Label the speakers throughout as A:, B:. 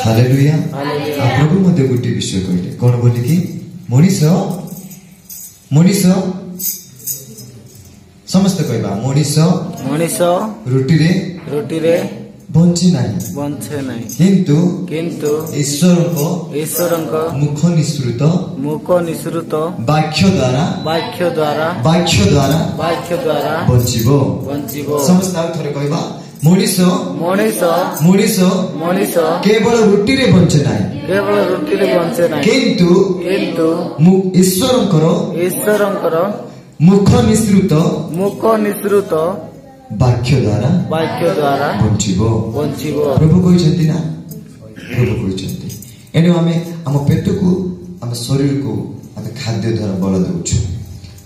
A: Hallelujah. प्रभु मध्य गोटे विषय कहले कौन बोली कि मनीष मनीष समस्त कहबा मनीष
B: मनीष
A: रुटी रे बंचे नहीं किंतु ईश्वर मुख निसृत वाक्य द्वारा बंचिबो समस्त थरे कहबा मनीष केवल रुटी रे बंचे नहीं किंतु ईश्वर मुख निसृत वाक्य द्वारा बंचिबो प्रभु कहते ना प्रभु कहते एणु आम आम पेट को आम शरीर को आम खाद्य द्वारा बल दउछु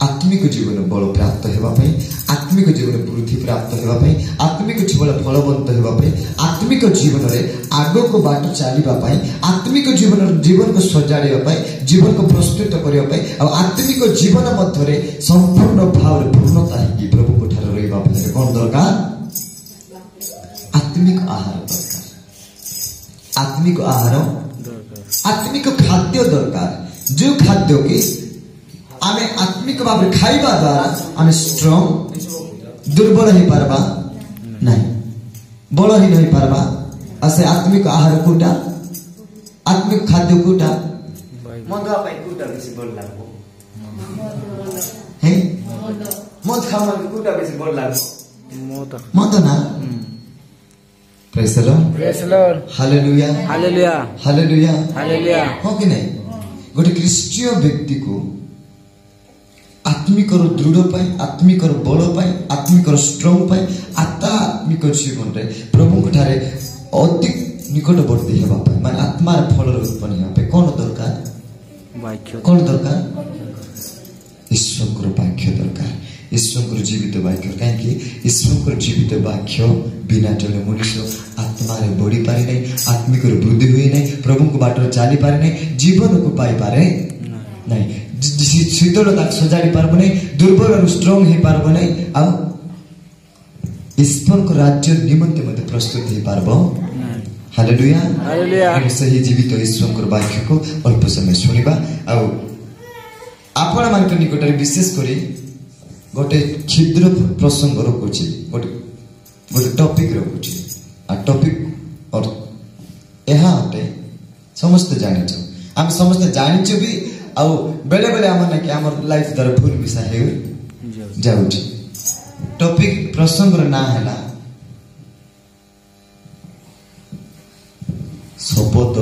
A: आत्मिक जीवन बल प्राप्त होगापी आत्मिक जीवन वृद्धि प्राप्त होगापी आत्मिक जीवन फलवंत होगापी आत्मिक जीवन में आग को बाट चलवाई आत्मिक जीवन को सजाड़ा जीवन को प्रस्तुत करने आत्मिक जीवन मध्य संपूर्ण भाव पूर्णता है प्रभु को ठार रहा कौन दरकार आत्मिक आहार दरकार आत्मिक खाद्य दरकार जो खाद्य की आम आत्मिक भाव खाइबा द्वारा आम स्ट्रॉन्ग दुर्बल हो पारबा नहीं बल ही नहीं पारबा असे आत्मिक आहार कोटा आत्मिक खाद्य कोटा मद पाई कोटा बेसी बल लागबो हे मद खावा कोटा बेसी बल लागबो मद ना praise the Lord hallelujah hallelujah hallelujah hallelujah हो कि नहीं गोटे ख्रीष्टीय व्यक्ति को आत्मिक दृढ़ पाई आत्मिक बल पाई आत्मिक स्ट्रॉन्ग पाई आत्मिक जीवन रे प्रभु ठारे अधिक निकटवर्ती हेबा पाई माने आत्मार फल उत्पन्न हेबा पाई कोन दरकार वाक्य कोन दरकार ईश्वर वाक्य दरकार ईश्वर जीवित वाक्य कहीं ईश्वर जीवित वाक्य बिना जले मनुष्य आत्मा रे बढ़ी पारे नहीं आत्मिक वृद्धि हुए नहीं प्रभु को बाट चली पारे नहीं जीवन को पाई पारे नहीं शीतलता सजाड़ी पारब नहीं दुर्बल और स्ट्रॉन्ग हो पारब नहीं आउ ईश्वर को राज्य निमंते मते प्रस्तुत हो पारब हालेलुया हालेलुया सही जीवित ईश्वर वाक्य को अल्प समय सुनिबा आउ आपण मान निकट विशेष करी गोटे क्षुद्र प्रसंग रखुची गोटे टॉपिक रखुची आ टॉपिक और यह अटे समस्त जानिछ हम समस्त जानिछ भी आउ बेले बेले आम ना कि आम लाइफ द्वारा भूल मिसा हो जाउची टॉपिक प्रसंग ना है शपथ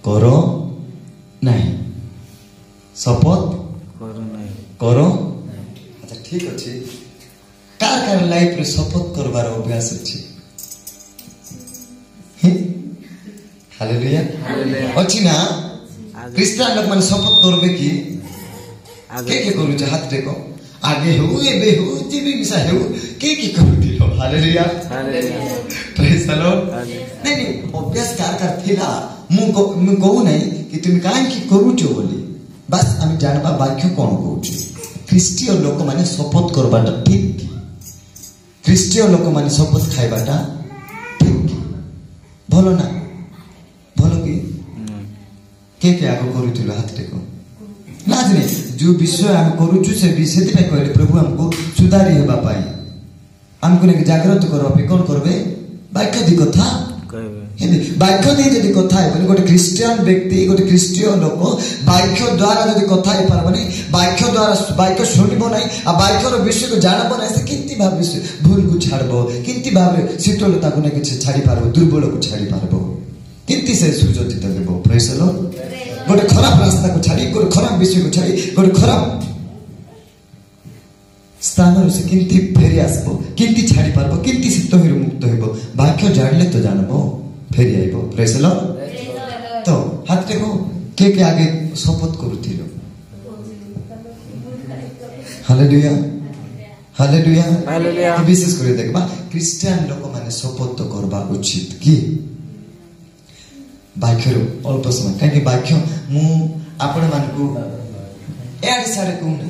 A: करो नहीं शपथ करो अच्छा ठीक अच्छे कार लाइफ रे शपथ करवार अभ्यास अच्छे हालेलुया अच्छी ना क्रिस्चियन लोग मन शपथ करबे कि के करू छ हाथ देखो आगे हो एबे हो जीवी मिसा हो के करू दिलो hallelujah hallelujah praise the Lord नहीं अभ्यास कार थिला मु कहू नहीं कि तुम काहे की करू छ बोली बस हम जानबा वाक्य कोन कहू छ ख्रीष्टीय लोक माने शपथ करबाटा ठीक ख्रीष्टीय लोक माने शपथ खाइबाटा ठीक भलो ना भलो की के आग करूथिलो हाथ टेको लाज नहीं जो विषय हम करूछु से विषय पे कहले प्रभु हमको सुधारी हेबा पाई हमको ने जागृत करबा पे कोन करबे वाक्य दी कथा कहबे हेबे वाक्य दी जदी कथा है बने गोटे ख्रीष्टियन व्यक्ति गोटे ख्रीष्टीय लोक वाक्य द्वारा जदी कथा है परबने वाक्य द्वारा वाक्य सुनिबो नहीं आ वाक्य रो विषय को जानबो नहीं से किंती भाव विषय भूल को छाड़बो किंती भाव शीतलता को ने कि छाड़ी पारबो दुर्बल को छाड़ी पारबो किंती से सुजोतित देबो प्रेज द लॉर्ड गोटे खराब रास्ता को छाड़ी गोटे खराब विषय को छाड़ी गोटे खराब स्थान से किंती फेरी आसबो किंती छाड़ी पारबो किंती शीत हिरो मुक्त हेबो वाक्य जानले तो जानबो फेरी आइबो प्रेज द लॉर्ड तो हाथ देखो के आगे शपथ करूथिलो हालेलुया हालेलुया हालेलुया विशेष करे देखबा क्रिश्चियन लोक माने शपथ तो करबा उचित की वाक्य अल्प समय कहीं वाक्य मु आपण मान को एआडे साडे कहूना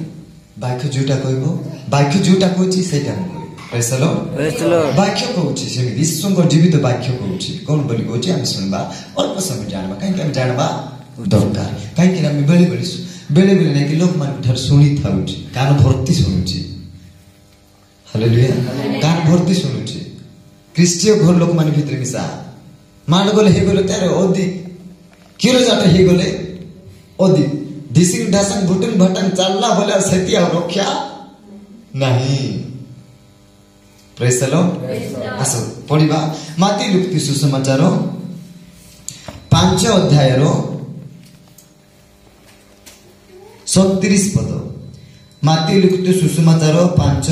A: बाक्य जोटा कहबो बाक्य जोटा कहछि सेटा हम कहबो प्रेज द लॉर्ड बाक्य कहछि से विश्वकर जीवित बाक्य कहछि कोन बोली कहछि हम सुनबा अल्प समय जानबा काहे कि हम जानबा दरकार काहे कि हम बेले नै कि लोक मान ठर सुनी थाउछि कान भर्ती सुनुछि हालेलुया कान भर्ती सुनुछि क्रिस्टिय घर लोक मान भितर मिसा मान गले हे गले तारे ओदी किरो जाटे हे गले ओदी दिसिंग ढासन भुटन भटन चालला बोले सतिया रक्षा नहीं प्रेज द लॉर्ड आसो पढिबा माती लुक्ति सुसमाचार 5 अध्याय रो 37 पद माती लुक्ति सुसमाचार 5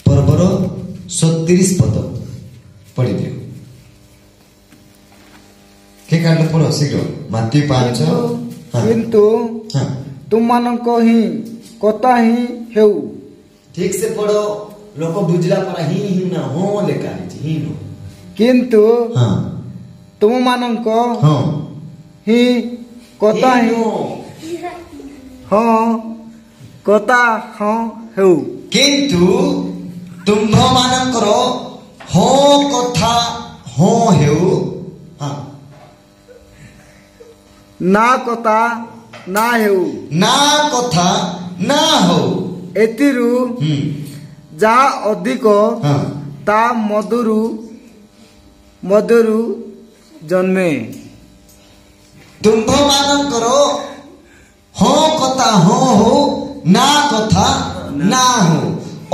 A: पर्वर 37 पद पढ़ी दियो के काढलो पढो शीघ्र माती 5
B: किंतु तुम मानको ही कथा ही हेउ
A: ठीक से पढ़ो लोक बुझला पर ही ना हो लेखा ही नो
B: किंतु तुम मानको ही कथा ही कथा हेउ
A: किंतु तुम मानकर हो कथा हो हेउ
B: ना कथा ना हेउ
A: ना कथा ना हो
B: एतिरु जा अधिक ता मधुरु जन्मे
A: तुम मानकर हो कथा हो ना कथा ना हो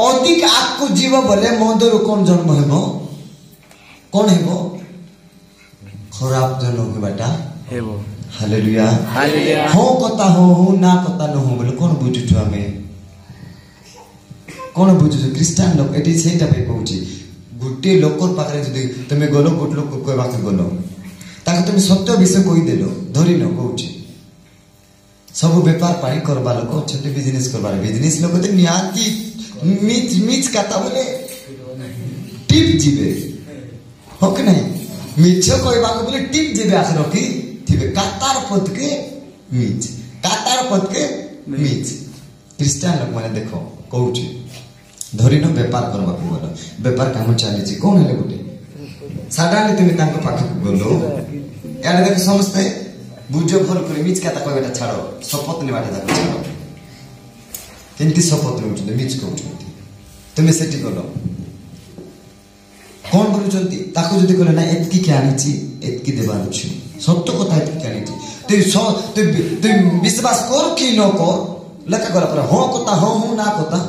A: अधिक आगको जीव बोले मधुरु कौन जन्म हेबो कौन हेबो खराब जन्म हेबाटा
B: हेबो
A: हालेलुया हो कथा हो ना कथा न हो बोले कौन बुझुछु हमें कौन बुझुछु क्रिश्चियन लोक एटी सेटा पे कहूची गुटे लोकर पाखरे जदी तमे गलो गुट लोक कहबा के गलो ताके तुम सत्य विषय कहि देलो धरि न कहूची सब व्यापार पाई करबा लोक छते बिजनेस करबा बिजनेस लोक ते नियाती मीच कथा बोले टिप जीवे हो कि नहीं मिछ कहबा के बोले टिप जीवे आखिर की थिबे कातार पद के मीच क्रिश्चियन लोक माने देखो कहूची धरि न व्यापार करबा को बोलो व्यापार काम चली छी कोन हेले गुटे साडाले तुम तांको पाख गलो यार देख समझते बुझो भल करे मीच कथा कहबेटा छाड़ो शपथ नेबाटा जाको छाड़ो केंती शपथ नेउछते मीच कहउछती तुम सेठी गलो कोन बोलुछंती ताको जदी कहले ना एतकी के आनिची एतकी देबार अछि सत्य कथा एतकी के आनिची तु विश्वास कर कि न कर लका गला पर हो कथा हो ना कथा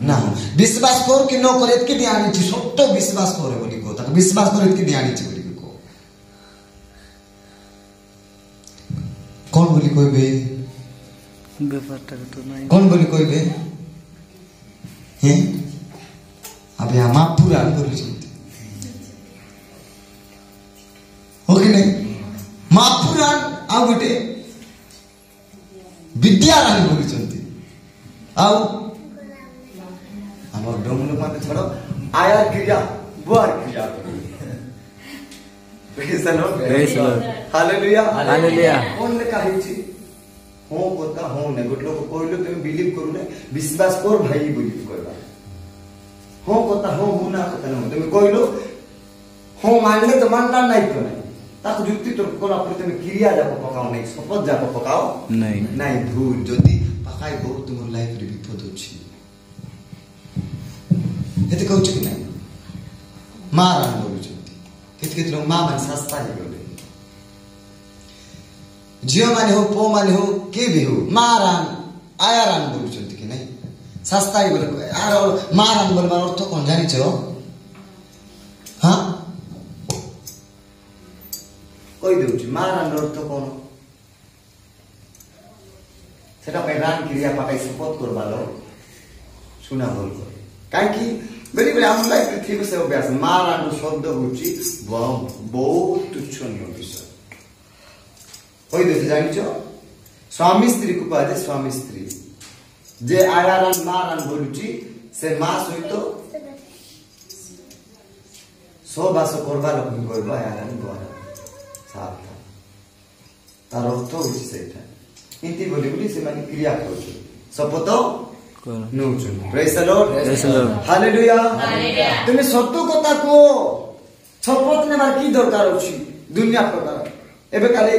A: ना विश्वास कर कि न कर एतकी दे आनिची सत्य विश्वास करे बोली को ताको विश्वास कर एतकी दे आनिची बोली को कौन बोली कहबे
B: व्यापारटा तो नहीं
A: कौन बोली कहबे हे अबे आमा पूरा करूछंती हो कि नहीं महापुराण आ गोटे विद्याराणी बोलुछंती आउ हमर डोमलो माने छोड़ो आया क्रिया बुआर क्रिया praise the Lord hallelujah
B: hallelujah
A: कोन लेखा हिची हो कथा हो ने गोट लोक कहलो तुम बिलीव करू ने विश्वास कर भाई बोली कहबा हो कथा हो ना कथा न तुम कहलो हो मानले तो मानना नहीं को नहीं ताको युक्ति तो कोला पर तुम क्रिया जाको पकाओ नहीं शपथ जाको पकाओ नहीं धूल जदी पकाई बहुत तुम लाइफ रे विपद होछि एते कहउछ कि नहीं मारान बोलुछ केत लोग मां मान सस्ता ही बोले जियो माने हो पो माने हो के भी हो मारान आयारान बोलुछ कि नहीं सस्ता ही बोले आर मारान बोलबार अर्थ कोन जानि छ हां কই দেউছি মারান অর্থ কোন সেটা পেরান ক্রিয়া পাকাই শপথ করবালো শোনা বল করে কাই কি বেরি বেরি আমরা লাইফ পৃথিবী সে অভ্যাস মারান শব্দ হচ্ছে বহুত তুচ্ছনীয় বিষয় কই দেউছি জানিছো স্বামী স্ত্রী কো পাজে স্বামী স্ত্রী যে আয়ারান মারান বলুছি সে মা সহিত সবাস করবা লোক কইবা আয়ারান বড় তার অর্থ হচ্ছে সেটা इति बोली बोली से माने क्रिया करू शपथ
B: करो
A: नउछु praise the Lord
B: Praise the Lord.
A: Hallelujah तुम सत्य कथा को शपथ नेबार की दरकार अछि दुनिया प्रकार एबे काले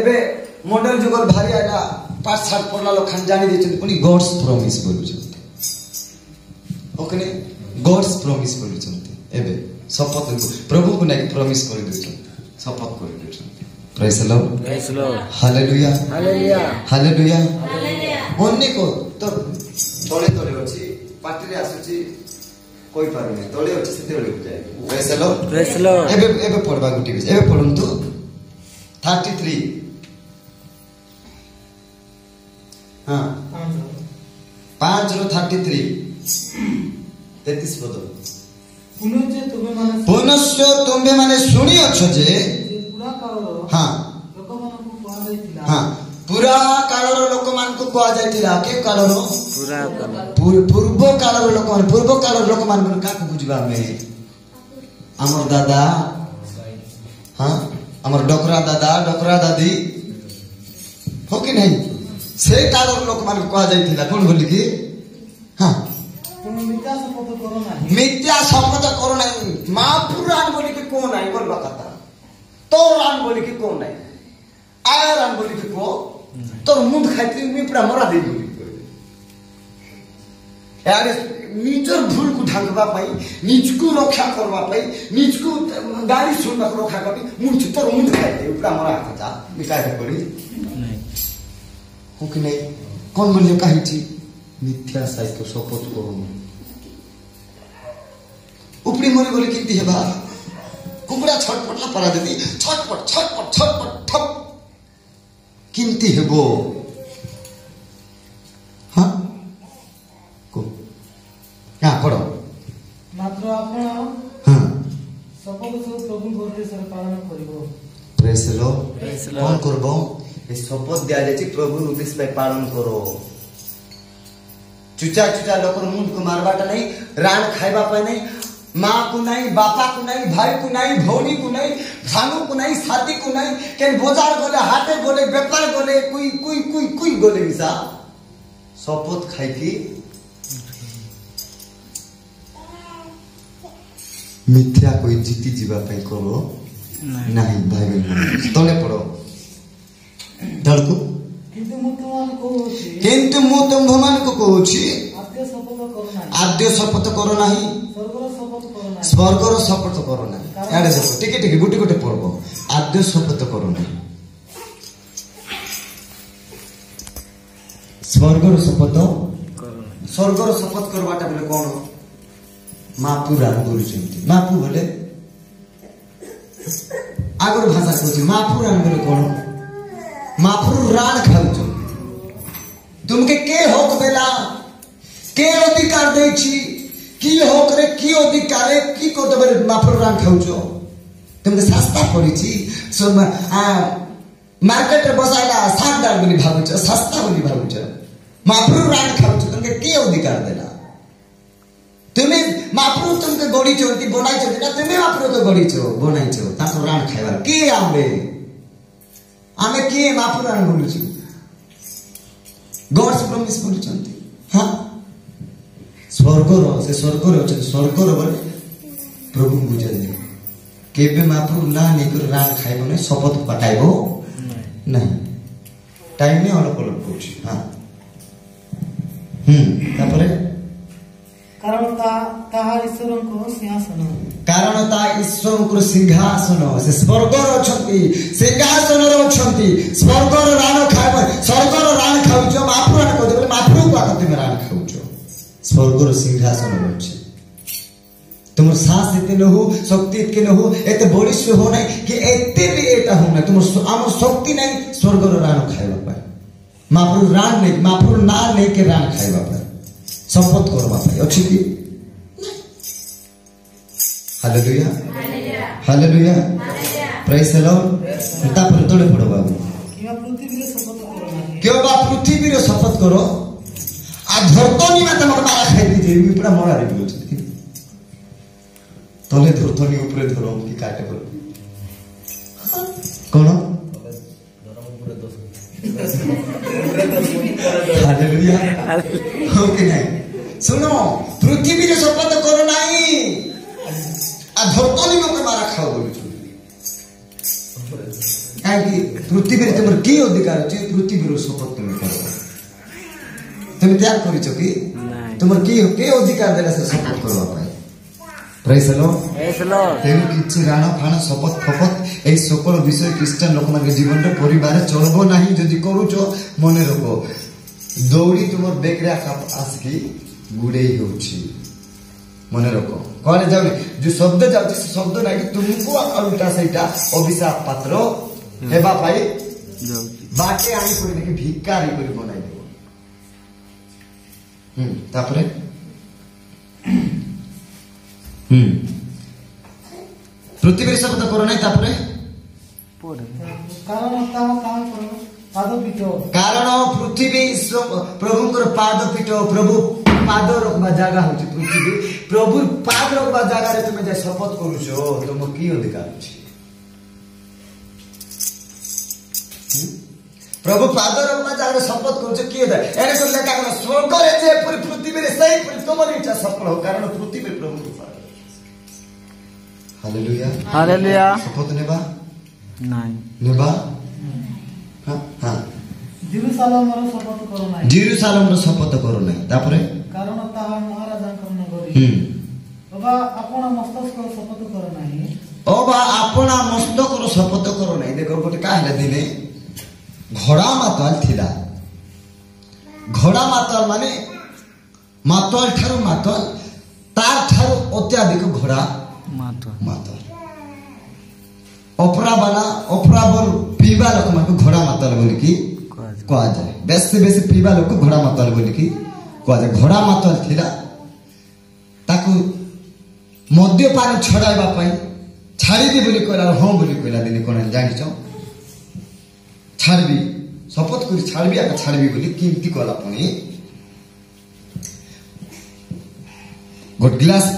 A: एबे मॉडर्न जुगर भारी आला पांच सात पढ़ला लोग खान जानी देछन पुनी गॉड्स प्रॉमिस बोलुछन ओकने गॉड्स प्रॉमिस बोलुछन एबे शपथ प्रभु को नहीं प्रॉमिस कर देछन शपथ कर देछन praise the Lord
B: Praise the Lord.
A: Hallelujah
B: hallelujah
A: hallelujah अन्य को तो तळे तळे अछि पार्टी रे आसुची कोई पारुने तळे अछि सेते बेले बुझाय praise the Lord
B: Praise the Lord.
A: एबे एबे पढ़बा गुटी एबे पढ़ंतु 33 हां 5 रो 33 33 पद पुनश्च तुम्बे माने शुणी अछ जे हां हां पूरा कालर लोक मान को कहा जायतिला के कालर
B: पूरा
A: पूर्व कालर लोक मान का को बुझबा में हमर दादा हां हमर डोकरा दादा डोकरा दादी हो कि नहीं से कालर लोक मान को कहा जायतिला कोन बोली कि हां मिथ्या शपथ करो नहीं महापुराण बोली कि कौन नहीं बोलबा कथा तोरान बोली कि कौन नहीं आयरान बोली कि को तोर मुंड खाइती मी पूरा मरा दे बोली यार निजर भूल को ढांकबा पाई निजको रक्षा करबा पाई निजको गाड़ी सुनबा को रक्षा करबी मुंड तोर मुंड खाइती पूरा मरा खाता मिटाय करी
B: नहीं
A: हो कि नहीं कौन बोलियो काहे छी मिथ्या साहित्य शपथ करो उपरी मोरी बोली किंती हेबा कुकुड़ा छटपटला परा देती छटपट छटपट छटपट ठप किंती हेबो हां को हां पढ़ो
C: मात्र आपण
A: हां
C: शपथ सब प्रभु निर्देश पालन करिवो
A: praise the
B: Praise the
A: Lord
B: Lord.
A: कौन करबो ए शपथ दिया जाय छी प्रभु निर्देश पे पालन करो चुचा चुचा लोकर मुंड को मारबाटा नहीं रान खाइबा पे नहीं माँ को नहीं बापा को नहीं भाई को नहीं भौनी को नहीं भानु को नहीं शादी को नहीं केन बाजार गोले हाटे गोले व्यापार गोले कोई कोई कोई कोई गोले मिसा शपथ खाई की मिथ्या कोई जीती जीवा पे करो नहीं भाई बहन तले पड़ो धड़को
C: किंतु मु तुममान को
A: कहूची आद्य शपथ करो नहीं स्वर्गर शपथ करो नहीं याडे देखो टिके टिके गुटी गुटी पड़बो आद्य शपथ करो नहीं स्वर्गर शपथ स्वर्गर शपथ करवाटा बोले कौन मापू रान बोलुचंती मापू बोले आगर भाषा कहूची मापू रान बोले कौन मापू रान खाउचो तुमके के होक बेला के अधिकार देछि की होक रे की अधिकार रे की को तबे माफर रान खाउछो तुमके सस्ता पड़िछि सो मार्केट रे बसाइला सागदार बोली भाबुछ सस्ता बोली भाबुछ माफर रान खाउछो तुमके के अधिकार देला तुमे माफर तुमके गड़ी चोंती बनाई चोंती ना तुमे माफर को गड़ी चो बनाई चो ताको रान खाइबा के आमे के माफर रान बोलुछि गॉड्स प्रॉमिस बोलुछंती हां स्वर्गर से स्वर्गर अछि स्वर्गर बोले प्रभु बुझाइले केबे माफर ना नै कर रान खाइबो नै शपथ पटाइबो नहीं टाइम में अनुकूल होछि हां तापरे
C: कारण ताहार ईश्वर को सिंहासन
A: कारण ता ईश्वर को सिंहासन से स्वर्गर अछंती सिंहासन रो अछंती स्वर्गर रान खाइबो स्वर्गर रान खाउछो माफर रान को देबे माफर को आकति में रान खाउछो स्वर्गर सिंहासन अछि तुम साहस इतने न हो शक्ति इतने न हो एते बलिष्ठ हो नहीं कि एते भी एटा हो ना तुम आम शक्ति नहीं स्वर्गर रान खाइबा पाए माफर रान नहीं माफर ना नहीं के रान खाइबा पाए शपथ करबा पाए अछि कि hallelujah hallelujah praise the Lord तापर तोड़े पड़ो बाबू क्यों बा पृथ्वी रे शपथ करो आ धरतनी में तमर मारा खाइ दीजिए मी पूरा मरा रे बोल तले धरतनी ऊपर धरो कि काटे बोल कोन हालेलुया हो कि नहीं सुनो पृथ्वी रे शपथ करो नहीं आ धरतली लोक मारा खाओ बोलु काहे पृथ्वी रे तुमर की अधिकार अछि पृथ्वी रो शपथ तुम करो तुम त्याग करिছো कि तुमर की अधिकार देला से शपथ करबा पाए प्रेज द लॉर्ड तेनु किछि राणा फाणा शपथ फपथ एई सकल विषय क्रिश्चियन लोक माने जीवन रे परिवार चलबो नाही जदि करूचो मने रखो दौड़ी तुमर बेकरा आसकी गुड़ेई होछि मने रखो कहले जाउनी जो शब्द जाउछि से शब्द नाही कि तुमको उल्टा सेटा अभिशाप पात्र हेबा पाई बाटे आनी कोइ कि भिकारी कोइ बनाई देबो तापरे पृथ्वी शब्द करो नहीं तापरे कारण पृथ्वी प्रभु पाद पीठ प्रभु पाद रखबा जगह होची पृथ्वी प्रभु पाद रखबा जगह रे तुम जे शपथ करूछो तुम की अधिकार अछि प्रभु पाद रखबा जगह रे शपथ करूछो की अधिकार एने करले का स्वर्ग रे जे पूरी पृथ्वी रे सही पूरी तुमर इच्छा सफल हो कारण पृथ्वी प्रभु हालेलुया
B: हालेलुया
A: शपथ नेबा
B: नहीं
A: नेबा हां हां
C: जेरुसालेम रो शपथ करो नाही
A: जेरुसालेम रो शपथ करो नाही तापरे
C: कारण ताहा महाराजा नगरी बाबा आपण मस्तक रो शपथ करो नाही
A: ओबा आपना मस्तक रो शपथ करो नाही देखो गोटे का हला दिने घोड़ा मातल थिला घोड़ा मातल माने मातल ठारो मातल तार ठारो अत्याधिक घोड़ा मातल ओपरा बोल पीवा लोक मानको घोड़ा मातल बोली की कहा जाए बेसी बेसी पीवा लोक घोड़ा मातल बोली की कहा जाए घोड़ा मातल थिला ताकू मद्यपान छड़ाइबा पई छाड़ीबी बोली कहला हां बोली कहला दिने कोन जानि छ छाड़बी शपथ करी छाड़बी आका छाड़बी बोली कीमती कहला पनी गोट गिलास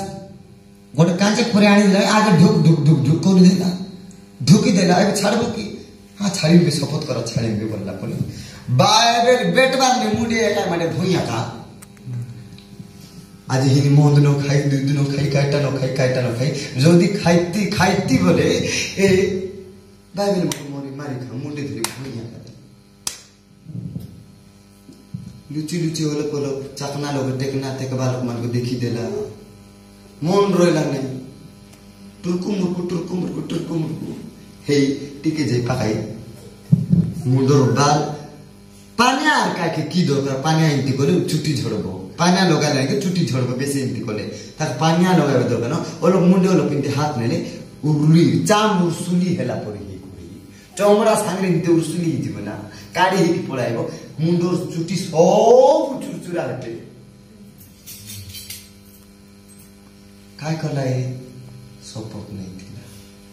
A: गोटे कांचे परे आनी आगे ढुक ढुक ढुक ढुक कर देला ढुकी देला अब छाड़बो की हां छाड़ी भी शपथ कर छाड़ी भी बोलला पनी बायबेल बेटवा ने मुंडे एला माने भुइया का आज हिनी मोंद नो खाई दूध नो खाई काटा नो खाई जदी खाइती बोले ए बाइबल में मोरी मारी खा मुंडे धरी भुइया का लुची होलो कोलो चकना लोग देखना तेकबा लोग मन को देखी देला मन रोइला नहीं टुरकु मुरकु हे टिके जे पाकाई मुंडर बाल पानिया का के की दरकार पानिया इंती कोले चुट्टी झड़बो पानिया लगा ले चुट्टी झड़बो बेसी इंती कोले ताक पानिया लगाबे दरकार न ओलो मुंडे ओलो पिंती हाथ नेले उरुली चाम उरसुली हेला पड़ी हे कोई चमड़ा सांगरे इंती उरसुली जीवना काडी हे की पळाइबो मुंडर चुट्टी सब चुरचुरा हटे काय करलाय शपथ नहीं थिला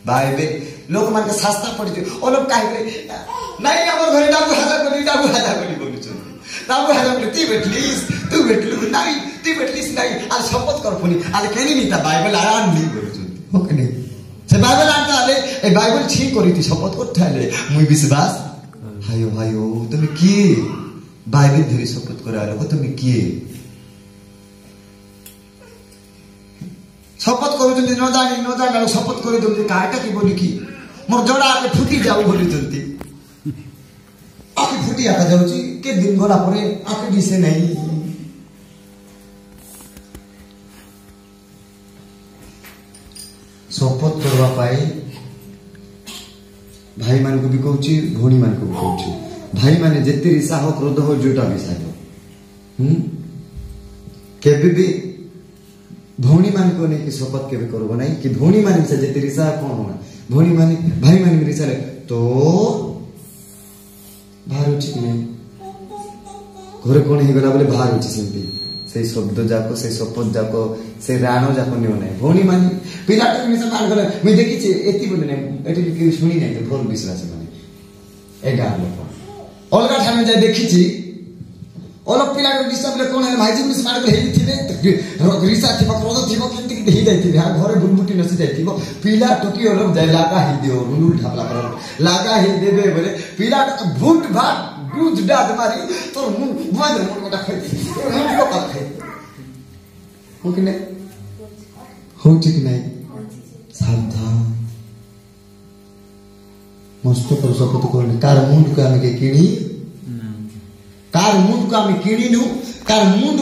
A: बाइबल लोक मान के शास्त्र पढ़िते ओ लोग काय करे नहीं हमर घरे डाबू हाजा करी बोलु छ डाबू हाजा बोली ती बेटलीस तू बेटलु नहीं ती बेटलीस नहीं आ शपथ कर पुनी आले केनी नीता बाइबल आराम नहीं बोलु छ ओके नहीं से बाइबल आटा आले ए बाइबल ठीक करिति शपथ करथाले मुई विश्वास हायो तुम की बाइबल धरि शपथ करालो तुम की शपथ करू न जानी शपथ करी तुम काटा की बोली की मोर जोड़ा आके फुटी जाऊ बोली तुमती आके फुटी आका जाउची के दिन गला परे आके दिसे नहीं शपथ करवा पाए भाई मान को भी कहूची भौणी मान को भी कहूची भाई माने जेते ईर्षा हो क्रोध हो जोटा विषय केबे भी भौणी मान को नहीं कि शपथ के भी करो नहीं कि भौणी मान से जेते ईर्षा कौन होना भौणी मान भाई मान के ईर्षा तो बाहर उठी नहीं घरे कौन ही गला बोले बाहर उठी सेमती से शब्द जाको से शपथ जाको से राणो जाको नहीं होना भौणी मान पिला तो मिसा मान गला मैं देखी छे एती बोले नहीं एटी के सुनी नहीं तो भोर विश्वास माने ए गाल लोक अलगा ठाने जाय देखी छी ओलो पिला के विश्वास ले कौन है भाईजी मिस मार के हेली थी ରିସା ଥିବ କ୍ରୋଧ ଥିବ କେମିତି ହେଇ ଯାଇଥିବେ ଘରେ ବୁଲବୁଟି ନସି ଯାଇଥିବ ପିଲା ଟୋକି ଅଲଗ ଯାଇ ଲାगा ହେଇ ଦିଅ ରୁଲ ଢାବଲା କର लागा ହେଇ ଦେବେ ବୋଲେ ପିଲା ଭୁଟ ଭାଟ ଗୁଜ ଡାଦ ମାରି ତୋର ମୁଣ୍ଡ ମୋଟା ଖାଇ हो कि नहीं होची कि नहीं सावधान मस्त कर शपथ करने कार मुंड को आमे के किणी कार मुंड को आमे किणी नु कार मुंड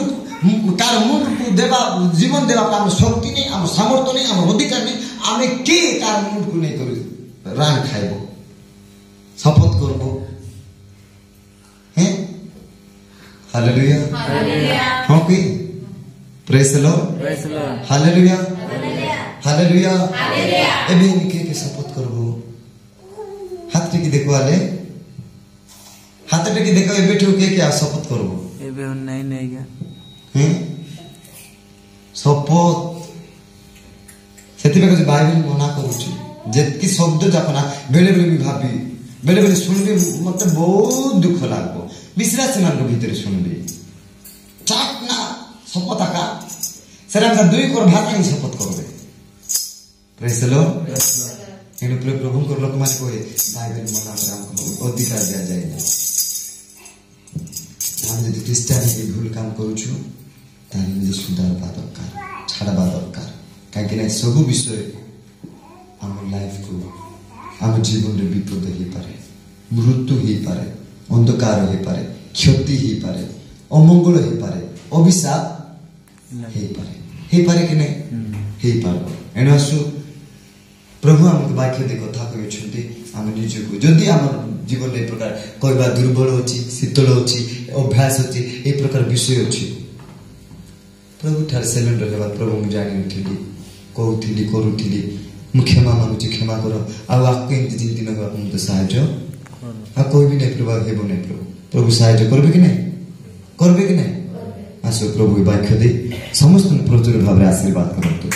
A: को देवा जीवन देवा काम शक्ति नहीं हम सामर्थ्य नहीं हम अधिकार नहीं आमे के कार मुंड को नहीं करू रान खाइबो शपथ करबो हैं हालेलुया हालेलुया हो कि praise the Lord hallelujah hallelujah एबे निके के शपथ करबो हाथ टेकी देखो आले हाथ टेकी देखो एबे ठोके के शपथ करबो
B: एबे नहीं गया
A: हैं शपथ सेति पे जे बाइबल मना करूची जेतकी शब्द जापना बेले बेले भी भाबी बेले बेले सुनबे मते बहुत दुख लागबो विश्वास मान के भीतर सुनबे चाटना शपथ आका सेरा का दुई कोर भाषा ही शपथ करबे प्रेज द लॉर्ड एनु प्रभु को लोक मान कोहे बाइबल मना राम को अधिकार दिया जाय ना हम यदि क्रिश्चियन के भूल काम करू छु तानि निजे सुधार दरकार छाड़बा दरकार काहे कि सब विषय हम लाइफ को हम जीवन रे विपद ही पारे मृत्यु ही पारे अंधकार ही पारे क्षति ही पारे अमंगल ही पारे अभिशाप हे पारे कि नहीं हे पारबो एनसु प्रभु हमके वाक्य दे कथा कहि छथि हम निजे को जदि हम जीवन ए प्रकार कोइबा दुर्बल होछि शीतल होछि अभ्यास होछि ए प्रकार विषय होछि प्रभु ठार सेलेन रहबा प्रभु मु जानि उठिली कहउथिली करूथिली मु क्षमा मांगुछि क्षमा करो आ आके जिंदगी न हम तो साहाय्य आ कोई भी नहीं प्रभु हेबो नहीं प्रभु साहाय्य करबे कि नहीं आसो प्रभु वाक्य दे समस्त प्रचुर भाव आशीर्वाद करतु।